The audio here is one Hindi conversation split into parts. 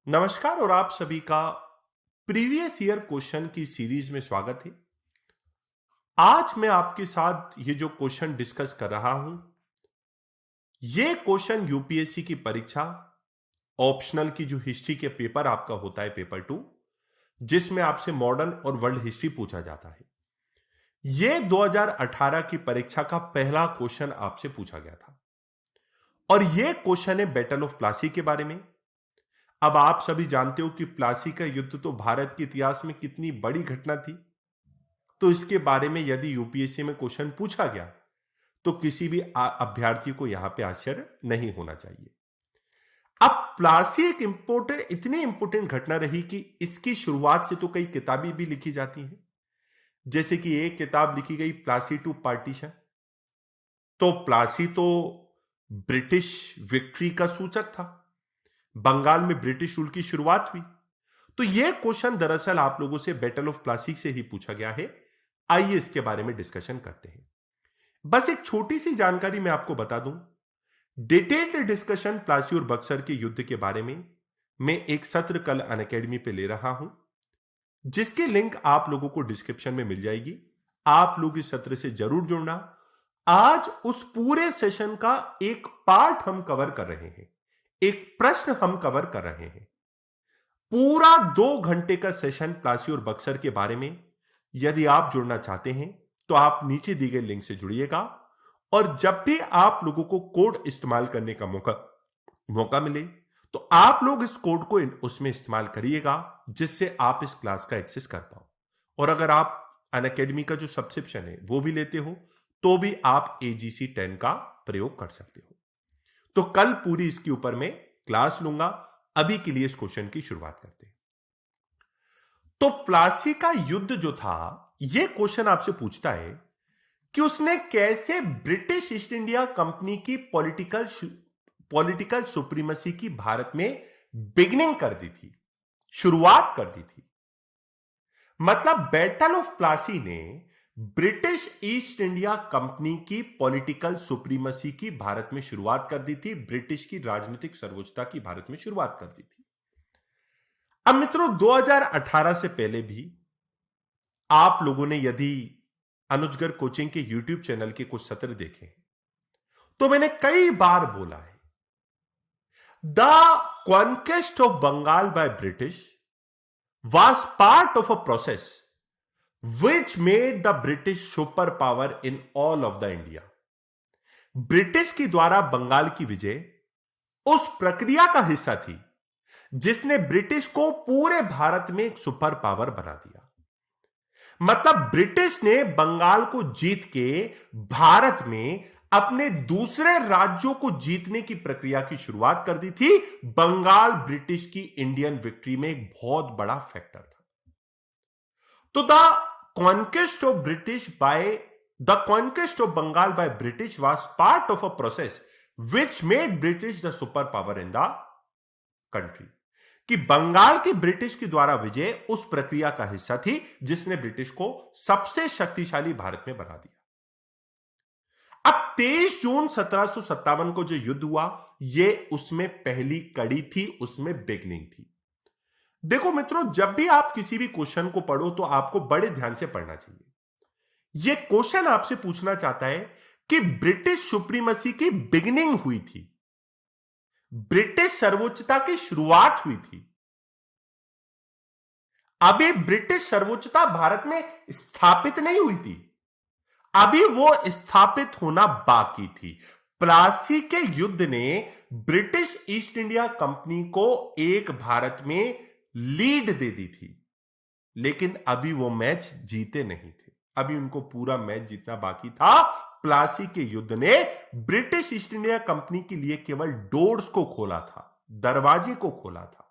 नमस्कार और आप सभी का प्रीवियस ईयर क्वेश्चन की सीरीज में स्वागत है। आज मैं आपके साथ ये जो क्वेश्चन डिस्कस कर रहा हूं, ये क्वेश्चन यूपीएससी की परीक्षा ऑप्शनल की जो हिस्ट्री के पेपर आपका होता है पेपर 2, जिसमें आपसे मॉडर्न और वर्ल्ड हिस्ट्री पूछा जाता है। ये 2018 की परीक्षा का पहला क्वेश्चन आपसे पूछा गया था और ये क्वेश्चन है बैटल ऑफ प्लासी के बारे में। अब आप सभी जानते हो कि प्लासी का युद्ध तो भारत के इतिहास में कितनी बड़ी घटना थी, तो इसके बारे में यदि यूपीएससी में क्वेश्चन पूछा गया तो किसी भी अभ्यर्थी को यहां पे आश्चर्य नहीं होना चाहिए। अब प्लासी एक इतनी इंपोर्टेंट घटना रही कि इसकी शुरुआत से तो कई किताबें भी लिखी जाती हैं, जैसे कि एक किताब लिखी गई प्लासी टू पार्टीशन। तो प्लासी तो ब्रिटिश विक्ट्री का सूचक था, बंगाल में ब्रिटिश रूल की शुरुआत हुई। तो यह क्वेश्चन दरअसल आप लोगों से बैटल ऑफ प्लासी से ही पूछा गया है। आइए इसके बारे में डिस्कशन करते हैं। बस एक छोटी सी जानकारी मैं आपको बता दूं, डिटेल्ड डिस्कशन प्लासी और बक्सर के युद्ध के बारे में मैं एक सत्र कल अनअकैडमी पे ले रहा हूं, जिसकी लिंक आप लोगों को डिस्क्रिप्शन में मिल जाएगी। आप लोग इस सत्र से जरूर जुड़ना। आज उस पूरे सेशन का एक पार्ट हम कवर कर रहे हैं, एक प्रश्न हम कवर कर रहे हैं। पूरा 2 घंटे का सेशन प्लासी और बक्सर के बारे में। यदि आप जुड़ना चाहते हैं तो आप नीचे दी गई लिंक से जुड़िएगा और जब भी आप लोगों को कोड इस्तेमाल करने का मौका मिले तो आप लोग इस कोड को उसमें इस्तेमाल करिएगा, जिससे आप इस क्लास का एक्सेस कर पाओ। और अगर आप अनअकैडमी का जो सब्सक्रिप्शन है वो भी लेते हो तो भी आप AGC 10 का प्रयोग कर सकते हो। तो कल पूरी इसके ऊपर मैं क्लास लूंगा। अभी के लिए इस क्वेश्चन की शुरुआत करते हैं। तो प्लासी का युद्ध जो था, यह क्वेश्चन आपसे पूछता है कि उसने कैसे ब्रिटिश ईस्ट इंडिया कंपनी की पॉलिटिकल सुप्रीमेसी की भारत में बिगिनिंग कर दी थी, शुरुआत कर दी थी। मतलब बैटल ऑफ प्लासी ने ब्रिटिश ईस्ट इंडिया कंपनी की पॉलिटिकल सुप्रीमेसी की भारत में शुरुआत कर दी थी, ब्रिटिश की राजनीतिक सर्वोच्चता की भारत में शुरुआत कर दी थी। अब मित्रों, 2018 से पहले भी आप लोगों ने यदि अनुजगर कोचिंग के YouTube चैनल के कुछ सत्र देखे तो मैंने कई बार बोला है, the conquest of Bengal by British was part of a process which made the British superpower in all of the India. British की द्वारा बंगाल की विजय उस प्रक्रिया का हिस्सा थी जिसने ब्रिटिश को पूरे भारत में एक सुपर पावर बना दिया। मतलब ब्रिटिश ने बंगाल को जीत के भारत में अपने दूसरे राज्यों को जीतने की प्रक्रिया की शुरुआत कर दी थी। बंगाल ब्रिटिश की इंडियन विक्ट्री में एक बहुत बड़ा फैक्टर था। तो the conquest of Bengal by British was part of a process which made British the super power in the country. कि बंगाल की ब्रिटिश के द्वारा विजय उस प्रक्रिया का हिस्सा थी जिसने ब्रिटिश को सबसे शक्तिशाली भारत में बना दिया। अब 23 जून 1757 को जो युद्ध हुआ, यह उसमें पहली कड़ी थी, उसमें बिगनिंग थी। देखो मित्रों, जब भी आप किसी भी क्वेश्चन को पढ़ो तो आपको बड़े ध्यान से पढ़ना चाहिए। यह क्वेश्चन आपसे पूछना चाहता है कि ब्रिटिश सुप्रीमेसी की बिगिनिंग हुई थी, ब्रिटिश सर्वोच्चता की शुरुआत हुई थी। अभी ब्रिटिश सर्वोच्चता भारत में स्थापित नहीं हुई थी, अभी वो स्थापित होना बाकी थी। प्लासी के युद्ध ने ब्रिटिश ईस्ट इंडिया कंपनी को एक भारत में लीड दे दी थी, लेकिन अभी वो मैच जीते नहीं थे, अभी उनको पूरा मैच जीतना बाकी था। प्लासी के युद्ध ने ब्रिटिश ईस्ट इंडिया कंपनी के लिए केवल डोर्स को खोला था, दरवाजे को खोला था।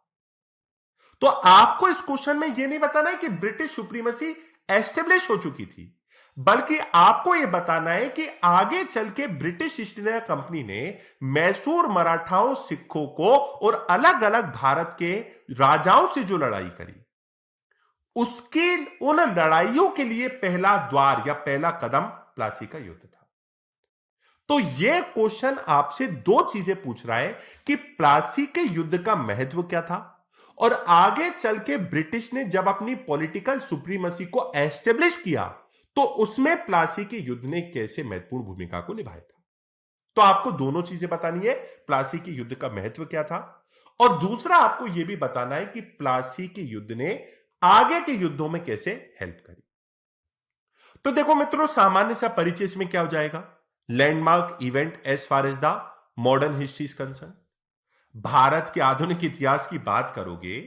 तो आपको इस क्वेश्चन में यह नहीं बताना है कि ब्रिटिश सुप्रीमेसी एस्टेब्लिश हो चुकी थी, बल्कि आपको यह बताना है कि आगे चल के ब्रिटिश ईस्ट इंडिया कंपनी ने मैसूर मराठाओं, सिखों को और अलग अलग भारत के राजाओं से जो लड़ाई करी, उसके उन लड़ाइयों के लिए पहला द्वार या पहला कदम प्लासी का युद्ध था। तो यह क्वेश्चन आपसे दो चीजें पूछ रहा है कि प्लासी के युद्ध का महत्व क्या था, और आगे चल के ब्रिटिश ने जब अपनी पॉलिटिकल सुप्रीमेसी को एस्टेब्लिश किया तो उसमें प्लासी के युद्ध ने कैसे महत्वपूर्ण भूमिका को निभाया था। तो आपको दोनों चीजें बतानी है, प्लासी के युद्ध का महत्व क्या था, और दूसरा आपको यह भी बताना है कि प्लासी के युद्ध ने आगे के युद्धों में कैसे हेल्प करी। तो देखो मित्रों, सामान्य सा परिचय इसमें क्या हो जाएगा। Landmark event as far as the modern history is concern. Bharat के आधुनिक इतिहास की बात करोगे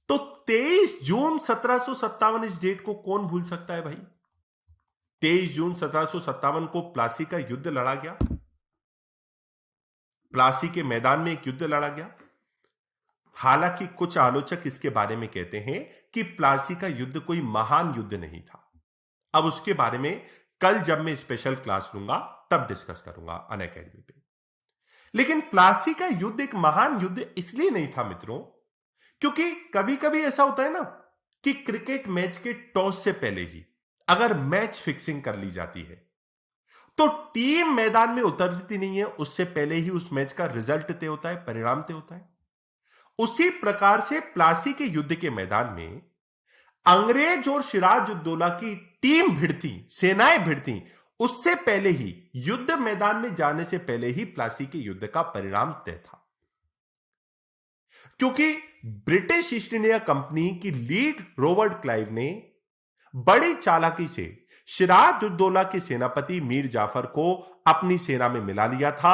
तो 23 जून 1757 इस डेट को कौन भूल सकता है भाई। 23 जून 1757 को प्लासी का युद्ध लड़ा गया। प्लासी के मैदान में एक युद्ध लड़ा गया। हालांकि कुछ आलोचक इसके बारे में कहते हैं कि प्लासी का युद्ध कोई महान युद्ध नहीं था। अब उसके बारे में कल जब मैं स्पेशल क्लास लूंगा तब डिस्कस करूंगा अनअकैडमी पे। लेकिन प्लासी का युद्ध एक महान युद्ध इसलिए नहीं था मित्रों, क्योंकि कभी कभी ऐसा होता है ना कि क्रिकेट मैच के टॉस से पहले ही अगर मैच फिक्सिंग कर ली जाती है तो टीम मैदान में उतरती नहीं है, उससे पहले ही उस मैच का रिजल्ट तय होता है, परिणाम तय होता है। उसी प्रकार से प्लासी के युद्ध के मैदान में अंग्रेज और सिराजुद्दौला की टीम भिड़ती, सेनाएं भिड़ती, उससे पहले ही युद्ध मैदान में जाने से पहले ही प्लासी के युद्ध का परिणाम तय था। क्योंकि ब्रिटिश ईस्ट इंडिया कंपनी की लीड रॉबर्ट क्लाइव ने बड़ी चालाकी से सिराजुद्दौला के सेनापति मीर जाफर को अपनी सेना में मिला लिया था,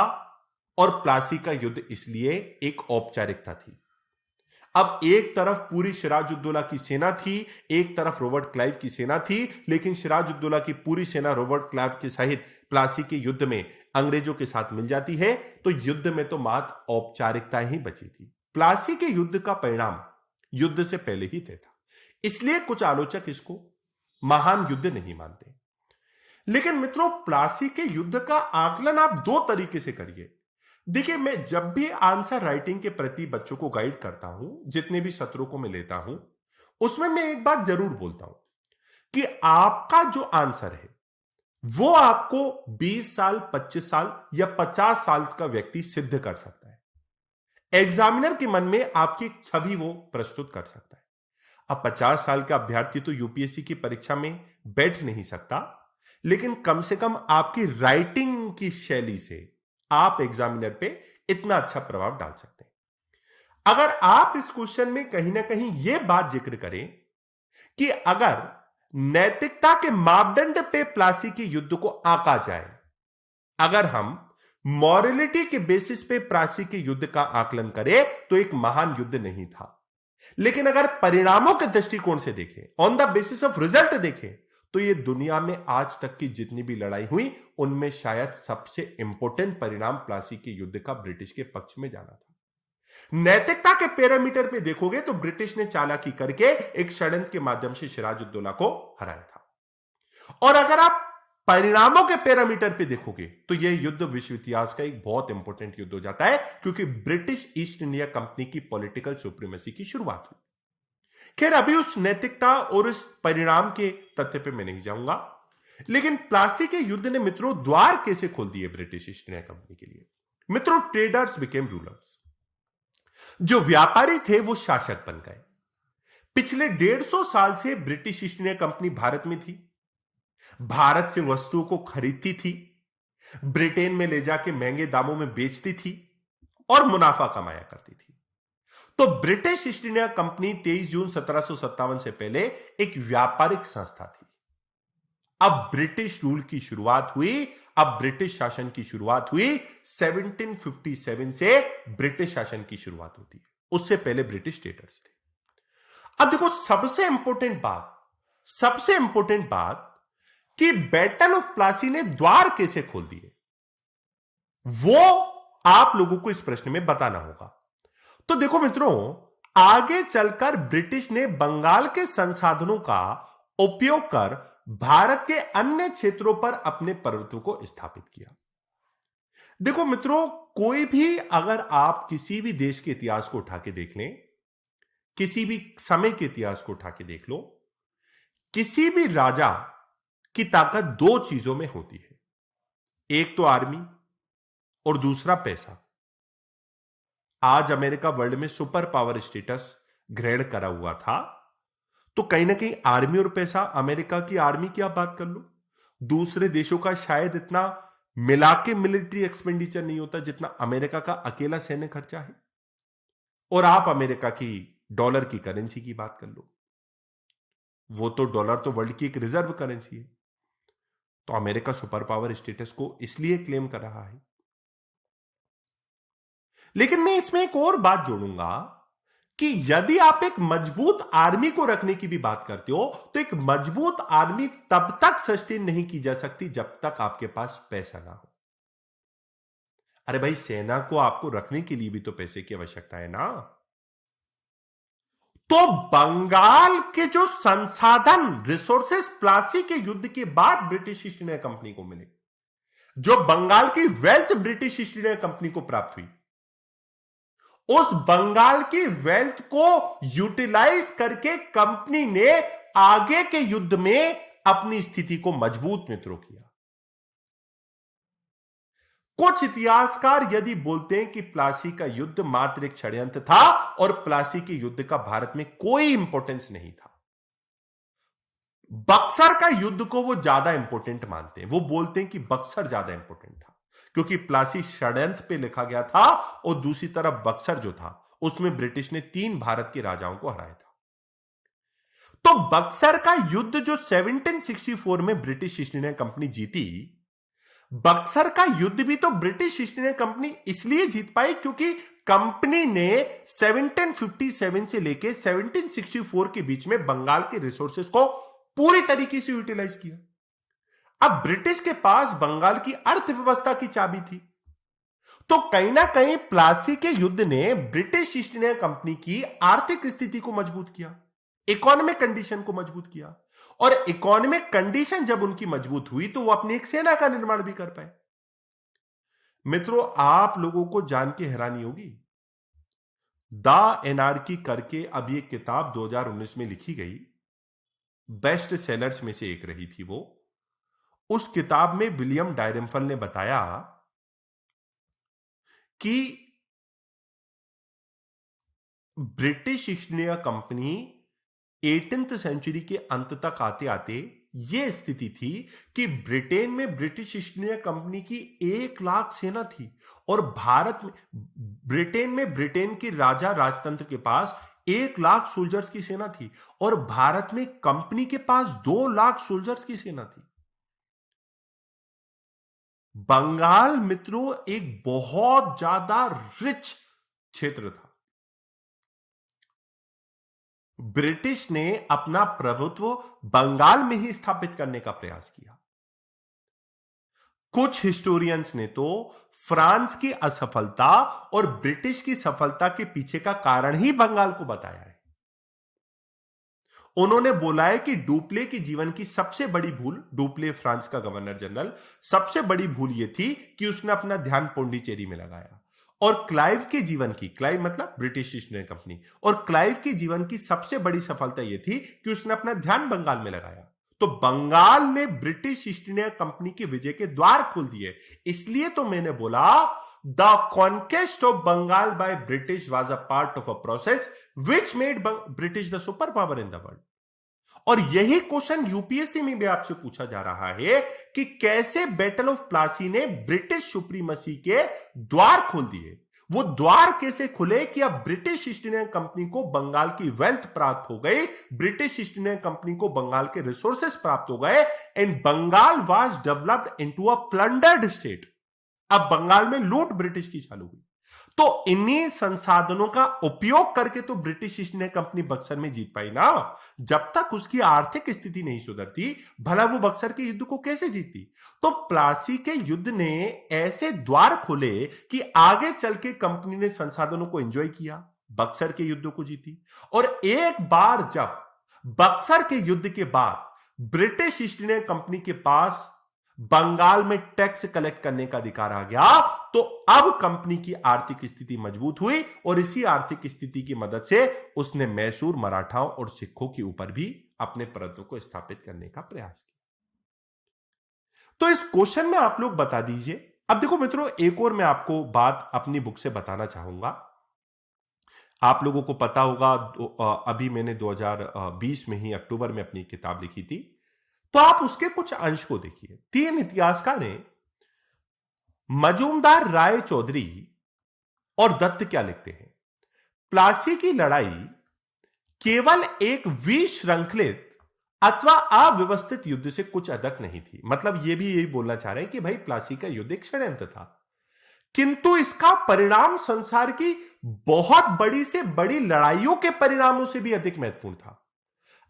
और प्लासी का युद्ध इसलिए एक औपचारिकता थी। अब एक तरफ पूरी सिराजुद्दौला की सेना थी, एक तरफ रॉबर्ट क्लाइव की सेना थी, लेकिन सिराजुद्दौला की पूरी सेना रॉबर्ट क्लाइव के सहित प्लासी के युद्ध में अंग्रेजों के साथ मिल जाती है, तो युद्ध में तो मात्र औपचारिकता ही बची थी। प्लासी के युद्ध का परिणाम युद्ध से पहले ही तय था, इसलिए कुछ आलोचक इसको महान युद्ध नहीं मानते। लेकिन मित्रों, प्लासी के युद्ध का आकलन आप दो तरीके से करिए। देखिए, मैं जब भी आंसर राइटिंग के प्रति बच्चों को गाइड करता हूं, जितने भी सत्रों को मैं लेता हूं, उसमें मैं एक बात जरूर बोलता हूं कि आपका जो आंसर है वो आपको 20 साल, 25 साल या 50 साल का व्यक्ति सिद्ध कर सकता है। एग्जामिनर के मन में आपकी एक छवि वो प्रस्तुत कर सकता है। अब 50 साल का अभ्यर्थी तो यूपीएससी की परीक्षा में बैठ नहीं सकता, लेकिन कम से कम आपकी राइटिंग की शैली से आप एग्जामिनर पे इतना अच्छा प्रभाव डाल सकते हैं। अगर आप इस क्वेश्चन में कहीं ना कहीं यह बात जिक्र करें कि अगर नैतिकता के मापदंड पे प्लासी के युद्ध को आंका जाए, अगर हम मॉरलिटी के बेसिस पे प्लासी के युद्ध का आकलन करें तो एक महान युद्ध नहीं था। लेकिन अगर परिणामों के दृष्टिकोण से देखें, on the basis of result देखें, तो ये दुनिया में आज तक की जितनी भी लड़ाई हुई उनमें शायद सबसे इंपॉर्टेंट परिणाम प्लासी के युद्ध का ब्रिटिश के पक्ष में जाना था। नैतिकता के पैरामीटर पे देखोगे तो ब्रिटिश ने चालाकी करके एक षड्यंत्र के माध्यम से सिराजुद्दौला को हराया था, और अगर आप परिणामों के पैरामीटर पे देखोगे तो यह युद्ध विश्व इतिहास का एक बहुत इंपॉर्टेंट युद्ध हो जाता है, क्योंकि ब्रिटिश ईस्ट इंडिया कंपनी की पॉलिटिकल सुप्रीमेसी की शुरुआत हुई। खैर, अभी उस नैतिकता और उस परिणाम के तथ्य पे मैं नहीं जाऊंगा, लेकिन प्लासी के युद्ध ने मित्रों द्वार कैसे खोल दिए ब्रिटिश ईस्ट इंडिया कंपनी के लिए। मित्रों, ट्रेडर्स बिकेम रूलर्स। जो व्यापारी थे वो शासक बन गए। पिछले 150 साल से British East India company Bharat में थी, भारत से वस्तुओं को खरीदती थी, ब्रिटेन में ले जाके महंगे दामों में बेचती थी और मुनाफा कमाया करती थी। तो ब्रिटिश ईस्ट इंडिया कंपनी 23 जून 1757 से पहले एक व्यापारिक संस्था थी। अब ब्रिटिश रूल की शुरुआत हुई, अब ब्रिटिश शासन की शुरुआत हुई। 1757 से ब्रिटिश शासन की शुरुआत होती है, उससे पहले ब्रिटिश ट्रेडर्स थे। अब देखो, सबसे इंपॉर्टेंट बात कि बैटल ऑफ प्लासी ने द्वार कैसे खोल दिए, वो आप लोगों को इस प्रश्न में बताना होगा। तो देखो मित्रों, आगे चलकर ब्रिटिश ने बंगाल के संसाधनों का उपयोग कर भारत के अन्य क्षेत्रों पर अपने प्रभुत्व को स्थापित किया। देखो मित्रों, कोई भी अगर आप किसी भी देश के इतिहास को उठा के देख लें, किसी भी समय के इतिहास को उठा के देख लो, किसी भी राजा की ताकत दो चीजों में होती है, एक तो आर्मी और दूसरा पैसा। आज अमेरिका वर्ल्ड में सुपर पावर स्टेटस ग्रहण करा हुआ था, तो कहीं ना कहीं आर्मी और पैसा, अमेरिका की आर्मी की आप बात कर लो, दूसरे देशों का शायद इतना मिला के मिलिट्री एक्सपेंडिचर नहीं होता जितना अमेरिका का अकेला सैन्य खर्चा है। और आप अमेरिका की डॉलर की करेंसी की बात कर लो, वो तो डॉलर तो वर्ल्ड की एक रिजर्व करेंसी है। तो अमेरिका सुपर पावर स्टेटस को इसलिए क्लेम कर रहा है। लेकिन मैं इसमें एक और बात जोड़ूंगा कि यदि आप एक मजबूत आर्मी को रखने की भी बात करते हो, तो एक मजबूत आर्मी तब तक सस्टेन नहीं की जा सकती जब तक आपके पास पैसा ना हो। अरे भाई, सेना को आपको रखने के लिए भी तो पैसे की आवश्यकता है ना। तो बंगाल के जो संसाधन, रिसोर्सेस प्लासी के युद्ध के बाद ब्रिटिश ईस्ट इंडिया कंपनी को मिले, जो बंगाल की wealth British East India company को प्राप्त हुई, उस बंगाल की वेल्थ को यूटिलाइज करके कंपनी ने आगे के युद्ध में अपनी स्थिति को मजबूत मित्रों किया। कुछ इतिहासकार यदि बोलते हैं कि प्लासी का युद्ध मात्र एक षड्यंत्र था और प्लासी के युद्ध का भारत में कोई इंपॉर्टेंस नहीं था, बक्सर का युद्ध को वो ज्यादा इंपॉर्टेंट मानते हैं। वो बोलते हैं कि बक्सर ज्यादा इंपॉर्टेंट था क्योंकि प्लासी षड्यंत्र पे लिखा गया था और दूसरी तरफ बक्सर जो था उसमें ब्रिटिश ने 3 भारत के राजाओं को हराया था। तो बक्सर का युद्ध जो 1764 में ब्रिटिश ईस्ट इंडिया कंपनी जीती, बक्सर का युद्ध भी तो ब्रिटिश ईस्ट इंडिया कंपनी इसलिए जीत पाई क्योंकि कंपनी ने 1757 से लेकर 1764 के बीच में बंगाल के रिसोर्सेस को पूरी तरीके से यूटिलाइज किया। अब ब्रिटिश के पास बंगाल की अर्थव्यवस्था की चाबी थी, तो कहीं ना कहीं प्लासी के युद्ध ने ब्रिटिश ईस्ट इंडिया कंपनी की आर्थिक स्थिति को मजबूत किया, इकोनॉमिक कंडीशन को मजबूत किया। और इकोनॉमिक कंडीशन जब उनकी मजबूत हुई तो वो अपनी एक सेना का निर्माण भी कर पाए। मित्रों, आप लोगों को जान के हैरानी होगी, द एनार्की करके अब ये किताब 2019 में लिखी गई, बेस्ट सेलर्स में से एक रही थी वो। उस किताब में विलियम डायरेम्फल ने बताया कि British East India company 18th century के अंत तक आते आते यह स्थिति थी कि ब्रिटेन में ब्रिटिश ईस्ट इंडिया कंपनी की 1 लाख सेना थी और भारत में, ब्रिटेन में ब्रिटेन के राजा राजतंत्र के पास 1 लाख सोल्जर्स की सेना थी और भारत में कंपनी के पास 2 लाख सोल्जर्स की सेना थी। बंगाल मित्रों एक बहुत ज्यादा रिच क्षेत्र था। ब्रिटिश ने अपना प्रभुत्व बंगाल में ही स्थापित करने का प्रयास किया। कुछ हिस्टोरियंस ने तो फ्रांस की असफलता और ब्रिटिश की सफलता के पीछे का कारण ही बंगाल को बताया है। उन्होंने बोला है कि डुप्ले की जीवन की सबसे बड़ी भूल, डुप्ले फ्रांस का गवर्नर जनरल, सबसे बड़ी भूल यह थी कि उसने अपना ध्यान पौंडीचेरी में लगाया। और क्लाइव के जीवन की, क्लाइव मतलब ब्रिटिश ईस्ट इंडिया कंपनी, और क्लाइव के जीवन की सबसे बड़ी सफलता यह थी कि उसने अपना ध्यान बंगाल में लगाया। तो बंगाल ने ब्रिटिश ईस्ट इंडिया कंपनी के विजय के द्वार खोल दिए। इसलिए तो मैंने बोला the conquest of Bengal by British was a part of a process which made British the super power in the world. और यही क्वेश्चन यूपीएससी में भी आपसे पूछा जा रहा है कि कैसे बैटल ऑफ प्लासी ने ब्रिटिश सुप्रीमसी के द्वार खोल दिए। वो द्वार कैसे खुले कि अब ब्रिटिश ईस्ट इंडिया कंपनी को बंगाल की वेल्थ प्राप्त हो गई, ब्रिटिश ईस्ट इंडिया कंपनी को बंगाल के रिसोर्सेस प्राप्त हो गए and Bengal was developed into a plundered state. अब बंगाल में लूट ब्रिटिश की चालू हुई। तो इन्हीं संसाधनों का उपयोग करके तो British East India company Buxar में जीत पाई ना। जब तक उसकी आर्थिक स्थिति नहीं सुधरती, भला वो बक्सर के युद्ध को कैसे जीती। तो प्लासी के युद्ध ने ऐसे द्वार खोले कि आगे चल के कंपनी ने संसाधनों को एंजॉय किया, बक्सर के युद्ध को जीती। और एक बार जब बक्सर के युद्ध के बाद ब्रिटिश ईस्ट इंडिया कंपनी के पास बंगाल में टैक्स कलेक्ट करने का अधिकार आ गया, तो अब कंपनी की आर्थिक स्थिति मजबूत हुई और इसी आर्थिक स्थिति की मदद से उसने मैसूर मराठाओं और सिखों के ऊपर भी अपने प्रभुत्व को स्थापित करने का प्रयास किया। तो इस क्वेश्चन में आप लोग बता दीजिए। अब देखो मित्रों, एक और मैं आपको बात अपनी बुक से बताना चाहूंगा। आप लोगों को पता होगा, अभी मैंने 2020 में ही अक्टूबर में अपनी किताब लिखी थी, तो आप उसके कुछ अंश को देखिए। 3 इतिहासकार ने मजूमदार, राय चौधरी और दत्त क्या लिखते हैं? प्लासी की लड़ाई केवल एक विश्रृंखलित अथवा अव्यवस्थित युद्ध से कुछ अधिक नहीं थी। मतलब यह भी यही बोलना चाह रहे हैं कि भाई प्लासी का युद्ध एक षड्यंत्र था, किंतु इसका परिणाम संसार की बहुत बड़ी से बड़ी लड़ाइयों के परिणामों से भी अधिक महत्वपूर्ण था।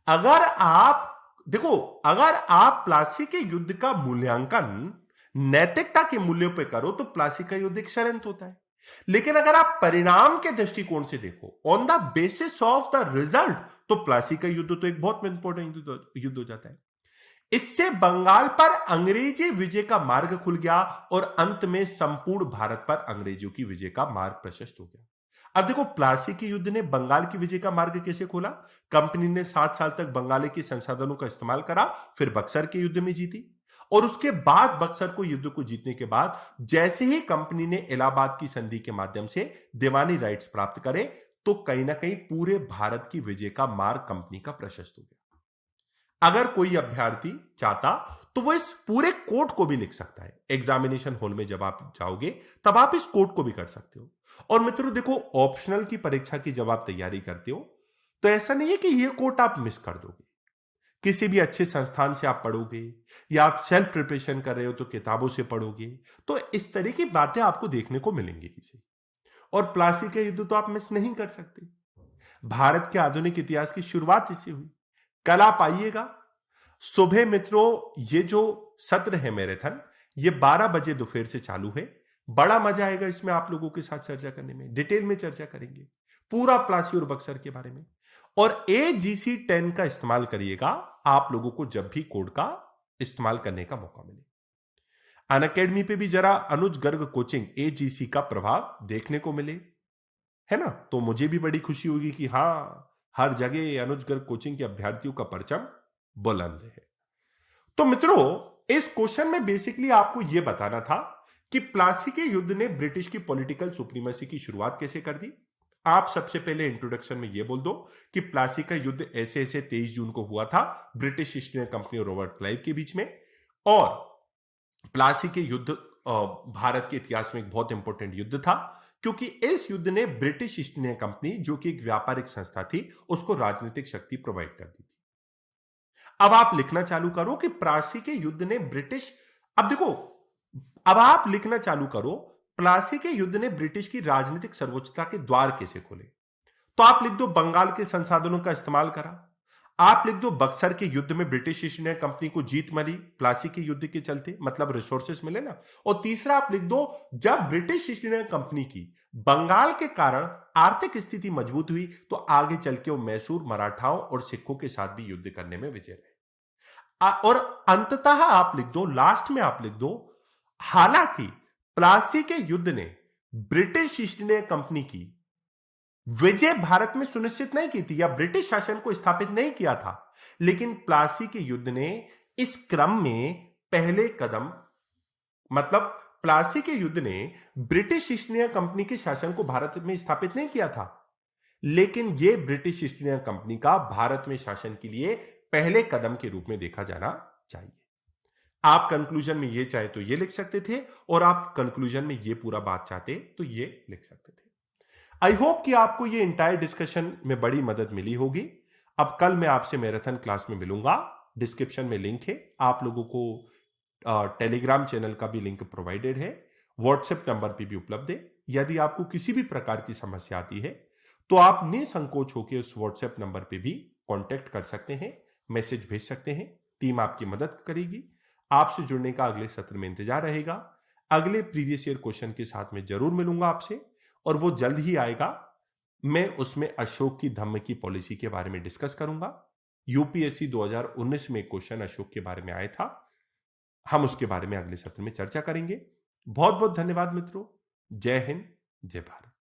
अगर आप देखो, अगर आप प्लासी के युद्ध का मूल्यांकन नैतिकता के मूल्यों पर करो तो प्लासी का युद्ध एक षड्यंत्र होता है। लेकिन अगर आप परिणाम के दृष्टिकोण से देखो, on the basis of the result, तो प्लासी का युद्ध तो एक बहुत इंपॉर्टेंट युद्ध हो जाता है। इससे बंगाल पर अंग्रेजी विजय का मार्ग खुल गया और अंत में संपूर्ण भारत पर अंग्रेजों की विजय का मार्ग प्रशस्त हो गया। अब देखो, प्लासी के युद्ध ने बंगाल की विजय का मार्ग कैसे खोला? कंपनी ने 7 साल तक बंगाली के संसाधनों का इस्तेमाल करा, फिर बक्सर के युद्ध में जीती, और उसके बाद बक्सर को युद्ध को जीतने के बाद जैसे ही कंपनी ने इलाहाबाद की संधि के माध्यम से दीवानी राइट्स प्राप्त करे, तो कहीं ना कहीं पूरे भारत की विजय का मार्ग कंपनी का प्रशस्त हो गया। अगर कोई अभ्यर्थी चाहता तो वो इस पूरे कोड को भी लिख सकता है। एग्जामिनेशन हॉल में जब आप जाओगे तब आप इस कोड को भी कर सकते हो। और मित्रों देखो, ऑप्शनल की परीक्षा की जब आप तैयारी करते हो तो ऐसा नहीं है कि ये कोड आप मिस कर दोगे। किसी भी अच्छे संस्थान से आप पढ़ोगे या आप सेल्फ प्रिपरेशन कर रहे हो तो किताबों से पढ़ोगे, तो इस तरह की बातें आपको देखने को मिलेंगी ही। और प्लासी के युद्ध तो आप मिस नहीं कर सकते। भारत के आधुनिक इतिहास की शुरुआत इससे हुई। कल आप आइएगा सुबह मित्रों, ये जो सत्र है मैराथन, ये 12 बजे दोपहर से चालू है। बड़ा मजा आएगा इसमें आप लोगों के साथ चर्चा करने में। डिटेल में चर्चा करेंगे पूरा प्लासी और बक्सर के बारे में। और AGC 10 का इस्तेमाल करिएगा आप लोगों को जब भी कोड का इस्तेमाल करने का मौका मिले। अनअकैडमी पे भी जरा अनुज गर्ग कोचिंग AGC का प्रभाव देखने को मिले, है ना? तो मुझे भी बड़ी खुशी होगी कि हां, हर जगह अनुज गर्ग कोचिंग के अभ्यर्थियों का परचम बुलंद है। तो मित्रों, इस क्वेश्चन में बेसिकली आपको यह बताना था कि प्लासी के युद्ध ने ब्रिटिश की पॉलिटिकल सुप्रीमेसी की शुरुआत कैसे कर दी। आप सबसे पहले इंट्रोडक्शन में यह बोल दो कि प्लासी का युद्ध ऐसे 23 जून को हुआ था ब्रिटिश ईस्ट इंडिया कंपनी और रॉबर्ट क्लाइव के बीच में। और प्लासी के युद्ध भारत के इतिहास में एक बहुत इंपॉर्टेंट युद्ध था, क्योंकि इस युद्ध ने ब्रिटिश ईस्ट इंडिया कंपनी, जो कि एक व्यापारिक संस्था थी, उसको राजनीतिक शक्ति प्रोवाइड कर दी थी। अब आप लिखना चालू करो कि प्लासी के युद्ध ने ब्रिटिश, अब देखो, अब आप लिखना चालू करो प्लासी के युद्ध ने ब्रिटिश की राजनीतिक सर्वोच्चता के द्वार कैसे खोले। तो आप लिख दो बंगाल के संसाधनों का इस्तेमाल करा। आप लिख दो बक्सर के युद्ध में ब्रिटिश ईस्ट इंडिया कंपनी को जीत मिली प्लासी के युद्ध के चलते, मतलब रिसोर्सेस मिले ना। और तीसरा आप लिख दो, जब ब्रिटिश ईस्ट इंडिया कंपनी की बंगाल के कारण आर्थिक स्थिति मजबूत हुई तो आगे चल के वो मैसूर, मराठाओं और सिखों के साथ भी युद्ध करने में विजय रहे। और अंततः आप लिख दो, लास्ट में आप लिख दो, हालांकि प्लासी के युद्ध ने ब्रिटिश ईस्ट इंडिया कंपनी की विजय भारत में सुनिश्चित नहीं की थी या ब्रिटिश शासन को स्थापित नहीं किया था, लेकिन प्लासी के युद्ध ने इस क्रम में पहले कदम, मतलब प्लासी के युद्ध ने ब्रिटिश ईस्ट इंडिया कंपनी के शासन को भारत में स्थापित नहीं किया था, लेकिन यह ब्रिटिश ईस्ट इंडिया कंपनी का भारत में शासन के लिए पहले कदम के रूप में देखा जाना चाहिए। आप कंक्लूजन में ये चाहे तो ये लिख सकते थे, और आप कंक्लूजन में ये पूरा बात चाहते तो ये लिख सकते थे। आई होप कि आपको ये इंटायर डिस्कशन में बड़ी मदद मिली होगी। अब कल मैं आपसे मैराथन क्लास में मिलूंगा। डिस्क्रिप्शन में लिंक है, आप लोगों को टेलीग्राम चैनल का भी लिंक प्रोवाइडेड है, व्हाट्सएप नंबर पे भी उपलब्ध है। यदि आपको किसी भी प्रकार की समस्या आती है तो आप निसंकोच होकर उस व्हाट्सएप नंबर पे भी कांटेक्ट कर सकते हैं, मैसेज भेज सकते हैं। टीम आपकी मदद करेगी। आपसे जुड़ने का अगले सत्र में इंतजार रहेगा। अगले प्रीवियस ईयर क्वेश्चन के साथ में जरूर मिलूंगा आपसे, और वो जल्द ही आएगा। मैं उसमें अशोक की धम्म की पॉलिसी के बारे में डिस्कस करूंगा। यूपीएससी 2019 में क्वेश्चन अशोक के बारे में आया था, हम उसके बारे में अगले सत्र में चर्चा करेंगे। बहुत बहुत धन्यवाद मित्रों। जय हिंद, जय भारत।